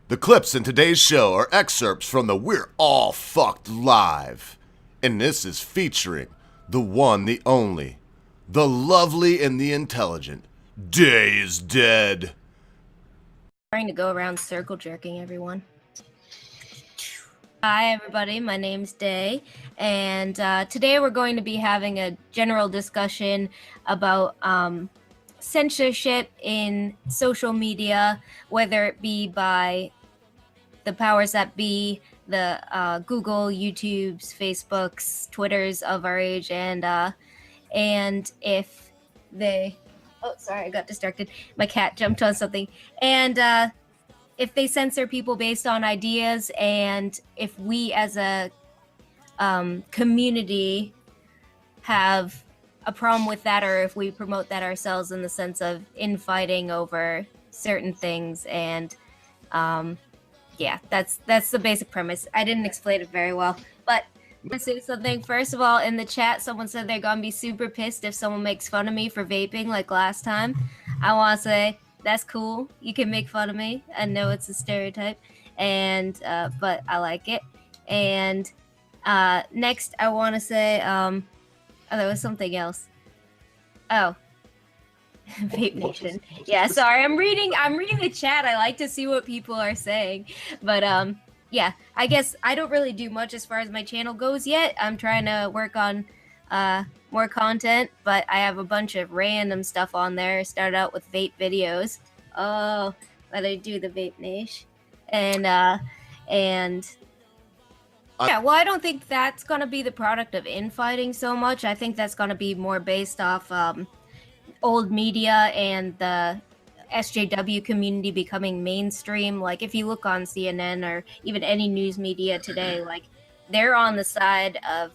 The clips in today's show are excerpts from the We're All Fucked Live. And this is featuring the one, the only, the lovely and the intelligent, Day is Dead. Trying to go around circle jerking everyone. Hi everybody, my name's Day, and today we're going to be having a general discussion about censorship in social media, whether it be by the powers that be, the Google, YouTubes, Facebooks, Twitters of our age, and if they... Oh, sorry, I got distracted. My cat jumped on something. And if they censor people based on ideas, and if we as a community have a problem with that, or if we promote that ourselves in the sense of infighting over certain things. And yeah, that's the basic premise. I didn't explain it very well, but I'm gonna say something. First of all, in the chat, someone said they're gonna be super pissed if someone makes fun of me for vaping like last time. I want to say that's cool. You can make fun of me. I know it's a stereotype, and but I like it. And next, I want to say, oh, there was something else. Oh, Vape Nation. Yeah, sorry. I'm reading the chat. I like to see what people are saying, but yeah, I guess I don't really do much as far as my channel goes yet. I'm trying to work on more content, but I have a bunch of random stuff on there. Started out with vape videos. Oh, but I do the Vape Nation. And yeah, well, I don't think that's gonna be the product of infighting so much. I think that's gonna be more based off old media and the SJW community becoming mainstream. Like if you look on CNN or even any news media today, like they're on the side of,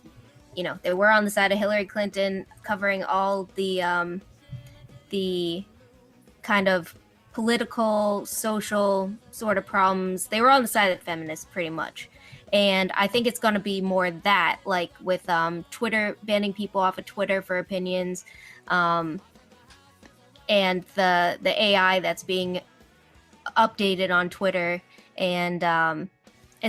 you know, they were on the side of Hillary Clinton, covering all the kind of political, social sort of problems. They were on the side of feminists pretty much. And I think it's going to be more that, like with Twitter, banning people off of Twitter for opinions, and the AI that's being updated on Twitter, and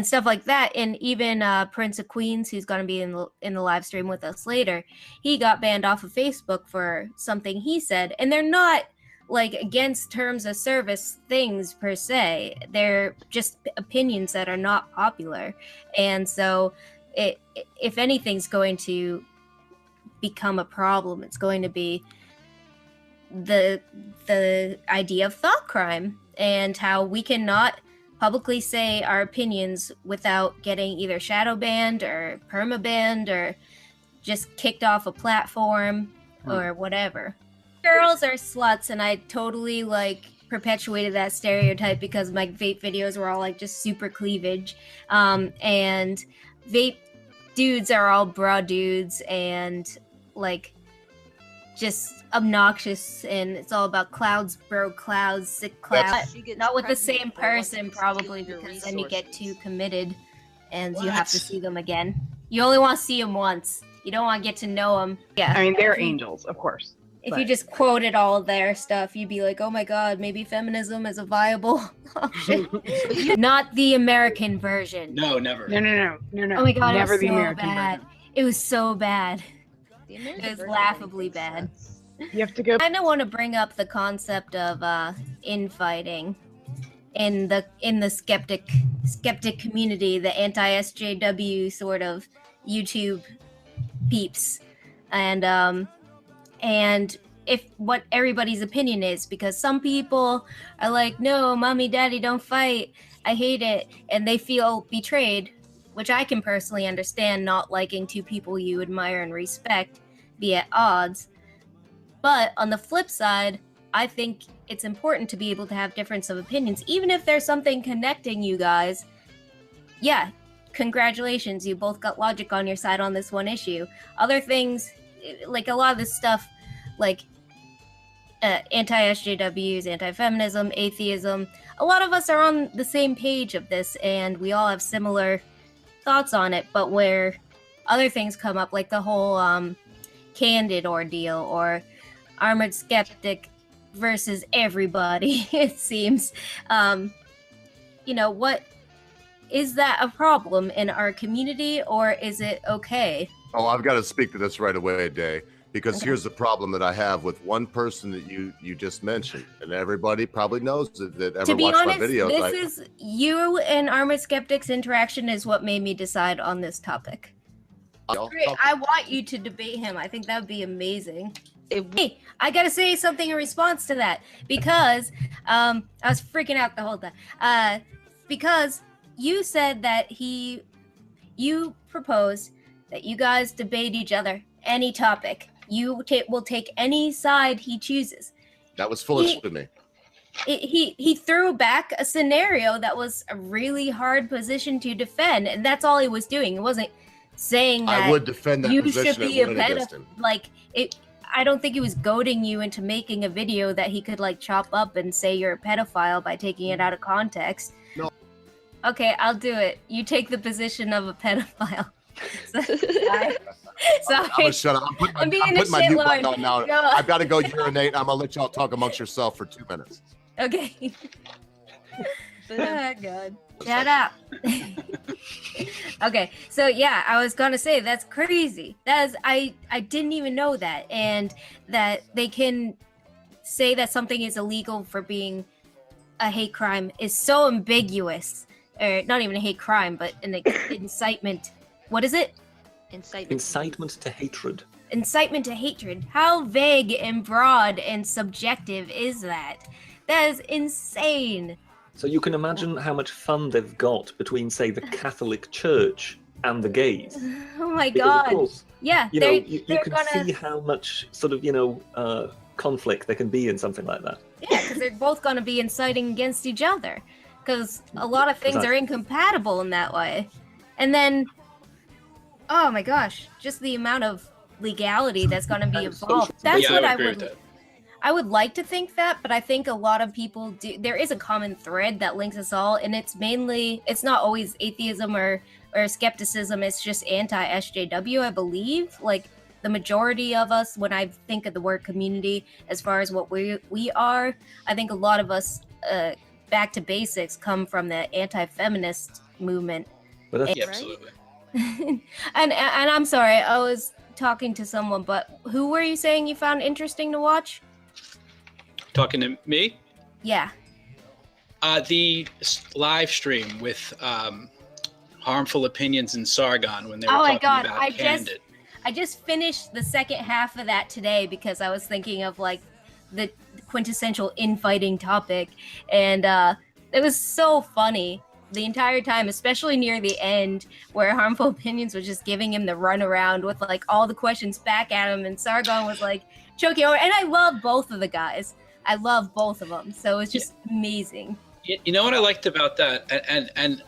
stuff like that. And even Prince of Queens, who's going to be in the live stream with us later, he got banned off of Facebook for something he said. And they're not like against terms of service things per se. They're just opinions that are not popular. And so if anything's going to become a problem, it's going to be the idea of thought crime, and how we cannot publicly say our opinions without getting either shadow banned or perma banned or just kicked off a platform or whatever. Girls are sluts, and I totally like perpetuated that stereotype because my vape videos were all like just super cleavage, and vape dudes are all bra dudes and like just obnoxious, and it's all about clouds, bro, clouds, sick clouds. Not with the same person, probably, because then you get too committed and you have to see them again. You only want to see them once. You don't want to get to know them. Yeah, I mean, they're angels, of course. If you just quoted all of their stuff, you'd be like, oh my god, maybe feminism is a viable option. Not the American version. No, never. No. Oh my god, never it was the so American bad. version. It was so bad. It was laughably bad. You have to go. I kind of want to bring up the concept of infighting in the skeptic community, the anti-SJW sort of YouTube peeps, and if what everybody's opinion is, because some people are like, no, mommy, daddy, don't fight, I hate it, and they feel betrayed, which I can personally understand, not liking two people you admire and respect be at odds. But on the flip side, I think it's important to be able to have difference of opinions, even if there's something connecting you guys. Yeah, congratulations, you both got logic on your side on this one issue. Other things, like a lot of this stuff, like anti-SJWs, anti-feminism, atheism, a lot of us are on the same page of this, and we all have similar thoughts on it. But where other things come up, like the whole Candid ordeal, or Armored Skeptic versus everybody, it seems. what is that a problem in our community, or is it okay? Oh, I've got to speak to this right away, Day, because Okay. here's the problem that I have with one person that you just mentioned, and everybody probably knows that ever To be watched honest, my videos. this is you and Armored Skeptics interaction is what made me decide on this topic. Great, I want you to debate him. I think that would be amazing. Hey, I gotta say something in response to that, because I was freaking out the whole time. Because you said that you proposed that you guys debate each other any topic. You will take any side he chooses. That was foolish of me. He threw back a scenario that was a really hard position to defend, and that's all he was doing. It wasn't saying that I would defend that you position. should be a and win against him. I don't think he was goading you into making a video that he could chop up and say you're a pedophile by taking it out of context. No. Okay, I'll do it. You take the position of a pedophile. Sorry. I'm gonna shut up. I'm putting my mute button on now. I've got to go urinate. I'm gonna let y'all talk amongst yourself for 2 minutes. Okay. Oh, God. Shut up. Okay, so yeah, I was gonna say that's crazy. I didn't even know that, and that they can say that something is illegal for being a hate crime is so ambiguous, or not even a hate crime, but an incitement. What is it? Incitement to hatred. Incitement to hatred. How vague and broad and subjective is that? That is insane. So you can imagine how much fun they've got between, say, the Catholic Church and the gays. Oh my Because, God. of course, Yeah, you they're can gonna... see how much sort of, conflict there can be in something like that. Yeah, because they're both going to be inciting against each other. Because a lot of things are incompatible in that way. And then, oh my gosh, just the amount of legality that's going to be involved. That's what I would like to think that, but I think a lot of people do. There is a common thread that links us all, and it's not always atheism or skepticism. It's just anti-SJW, I believe. The majority of us, when I think of the word community, as far as what we are, I think a lot of us, back to basics, come from the anti-feminist movement. But that's, Yeah, absolutely. and I'm sorry, I was talking to someone, but who were you saying you found interesting to watch? Talking to me? Yeah. The live stream with Harmful Opinions and Sargon when they were Oh my talking God, about Candid. I just finished the second half of that today because I was thinking of the quintessential infighting topic, and it was so funny the entire time, especially near the end where Harmful Opinions was just giving him the runaround with all the questions back at him, and Sargon was choking over. And I love both of the guys. I love both of them, so it's just amazing. You know what I liked about that, and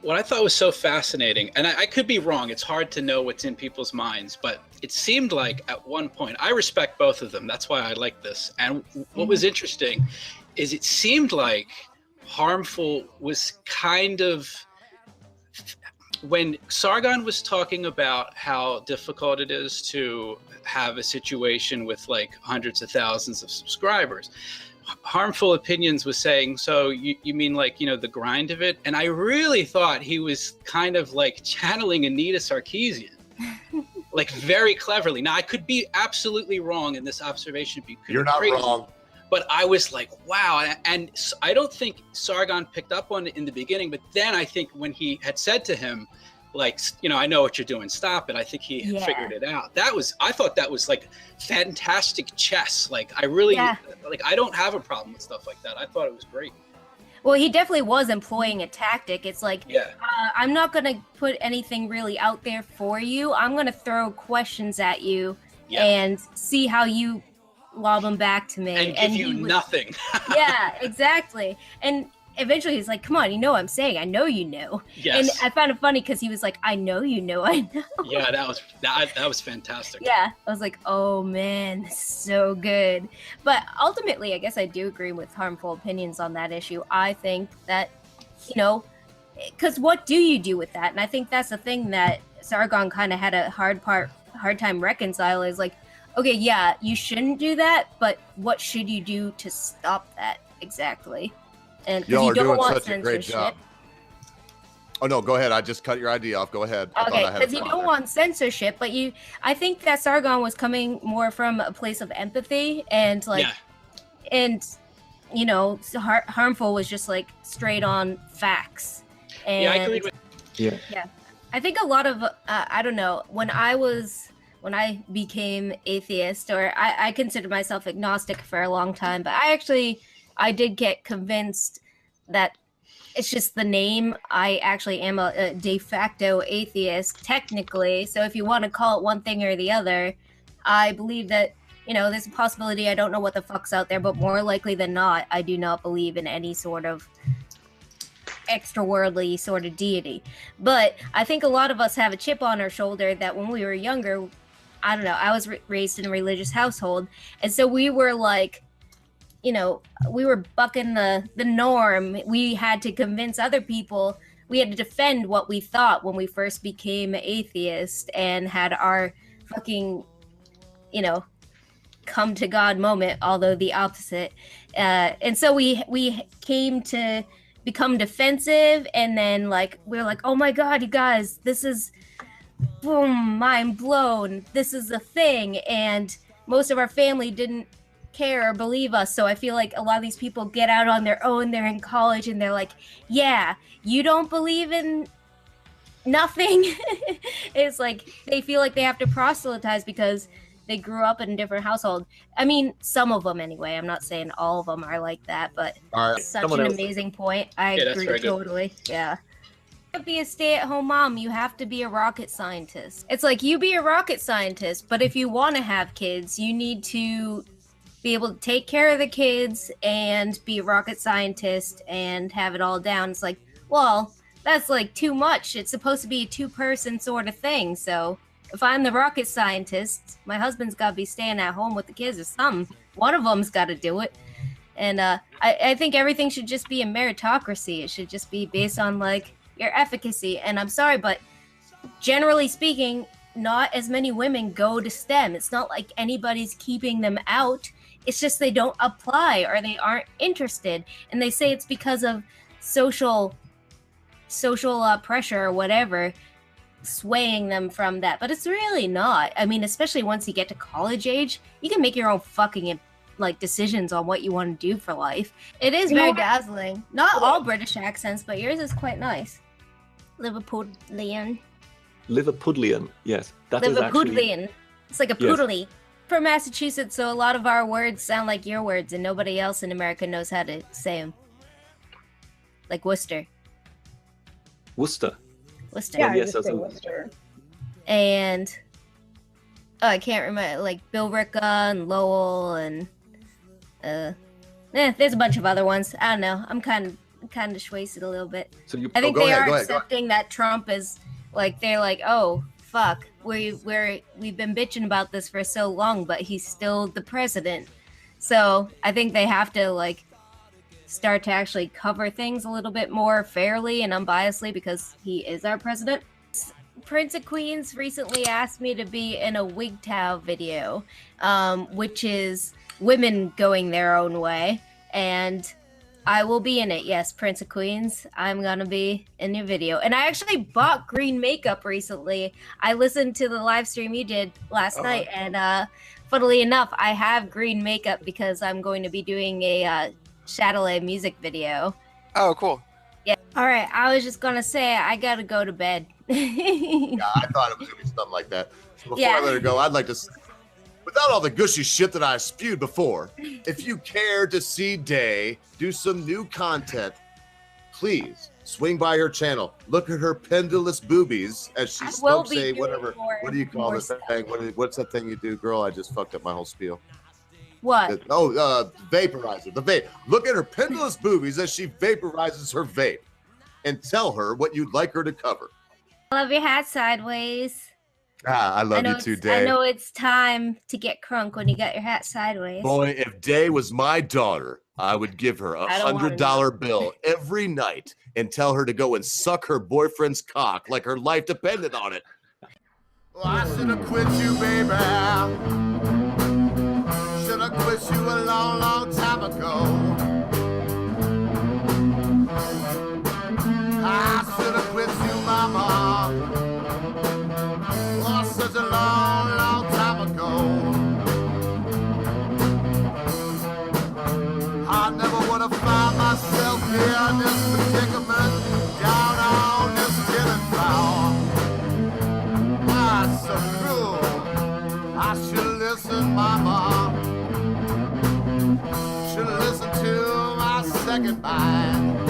what I thought was so fascinating, and I could be wrong, it's hard to know what's in people's minds, but it seemed like at one point, I respect both of them, that's why I like this, and what was interesting is it seemed like Harmful was kind of, when Sargon was talking about how difficult it is to have a situation with hundreds of thousands of subscribers, Harmful Opinions was saying, so you mean the grind of it? And I really thought he was kind of channeling Anita Sarkeesian, very cleverly. Now I could be absolutely wrong in this observation. You're not wrong. But I was wow. And I don't think Sargon picked up on it in the beginning, but then I think when he had said to him, I know what you're doing, stop it, I think he had figured it out. I thought that was fantastic chess. I really, I don't have a problem with stuff like that. I thought it was great. Well, he definitely was employing a tactic. It's I'm not going to put anything really out there for you. I'm going to throw questions at you and see how you lob them back to me. And give you nothing. Yeah, exactly. And eventually he's come on, you know what I'm saying. I know you know. Yes. And I found it funny because he was I know you know, I know. Yeah, that was fantastic. Yeah, I was oh man, this is so good. But ultimately, I guess I do agree with Harmful Opinions on that issue. I think that, because what do you do with that? And I think that's the thing that Sargon kind of had a hard time reconcile is okay, yeah, you shouldn't do that, but what should you do to stop that exactly? And 'cause Y'all you are don't doing want such a great censorship. job. Oh no, go ahead. I just cut your idea off. Go ahead. I Okay, thought I had a because you thought don't there. want censorship, but I think that Sargon was coming more from a place of empathy and like, Yeah. and you know, harmful was just like straight on facts. And Yeah, I agreed with. I think a lot of I don't know, when I became atheist, or I considered myself agnostic for a long time, but I did get convinced that it's just the name. I actually am a de facto atheist, technically. So if you want to call it one thing or the other, I believe that, you know, there's a possibility I don't know what the fuck's out there, but more likely than not, I do not believe in any sort of extra-worldly sort of deity. But I think a lot of us have a chip on our shoulder that when we were younger, I don't know, I was raised in a religious household, and so we were like, you know, we were bucking the norm. We had to convince other people. We had to defend what we thought when we first became atheist and had our fucking, you know, come to God moment, although the opposite. And so we came to become defensive, and then like we're like, oh my God, you guys, this is boom, mind blown. This is a thing, and most of our family didn't care or believe us. So I feel like a lot of these people get out on their own. They're in college and they're like, yeah, you don't believe in nothing. It's like they feel like they have to proselytize because they grew up in a different household. I mean, some of them anyway. I'm not saying all of them are like that, but All right. such Someone an else. amazing point. I Yeah, that's agree very good. totally. Yeah. To be a stay-at-home mom, you have to be a rocket scientist. It's like you be a rocket scientist, but if you want to have kids, you need to be able to take care of the kids and be a rocket scientist and have it all down. It's like, well, that's like too much. It's supposed to be a two-person sort of thing. So if I'm the rocket scientist, my husband's got to be staying at home with the kids or something. One of them's got to do it. And I think everything should just be a meritocracy. It should just be based on like your efficacy. And I'm sorry, but generally speaking, not as many women go to STEM. It's not like anybody's keeping them out. It's just they don't apply or they aren't interested. And they say it's because of social pressure or whatever swaying them from that. But it's really not. I mean, especially once you get to college age, you can make your own fucking like decisions on what you want to do for life. It is very dazzling. Not all British accents, but yours is quite nice. Liverpudlian. Liverpudlian, yes. That is actually... Liverpudlian. It's like a Yes. poodly. From Massachusetts, so a lot of our words sound like your words, and nobody else in America knows how to say them. Like Worcester. Worcester. Worcester. Yeah, yes, just say that's a- Worcester. And I can't remember, like Billerica and Lowell and there's a bunch of other ones. I don't know. I'm kind of wasted a little bit. So you... I think go they ahead, are go ahead, go ahead. accepting that Trump is like, they're like, oh fuck, we've been bitching about this for so long, but he's still the president. So I think they have to like start to actually cover things a little bit more fairly and unbiasedly because he is our president. Prince of Queens recently asked me to be in a WGTOW video, which is women going their own way, and I will be in it. Yes, Prince of Queens, I'm gonna be in your video. And I actually bought green makeup recently. I listened to the live stream you did last night, and funnily enough, I have green makeup because I'm going to be doing a Chatelet music video. Oh, cool. Yeah. All right, I was just gonna say I gotta go to bed. Yeah, I thought it was gonna be something like that. So before Yeah. I let her go, I'd like to, without all the gushy shit that I spewed before, if you care to see Day do some new content, please swing by her channel. Look at her pendulous boobies as she I will smokes be a doing whatever. What do you call more this thing? What's that thing you do, girl? I just fucked up my whole spiel. What? Vaporizer. The vape. Look at her pendulous boobies as she vaporizes her vape, and tell her what you'd like her to cover. I love your hat sideways. I love you too, Day. I know it's time to get crunk when you got your hat sideways. Boy, if Day was my daughter, I would give her I don't wanna $100 bill every night and tell her to go and suck her boyfriend's cock like her life depended on it. Well, I should have quit you, baby. Should have quit you a long, long time ago. mama should listen to my second mind.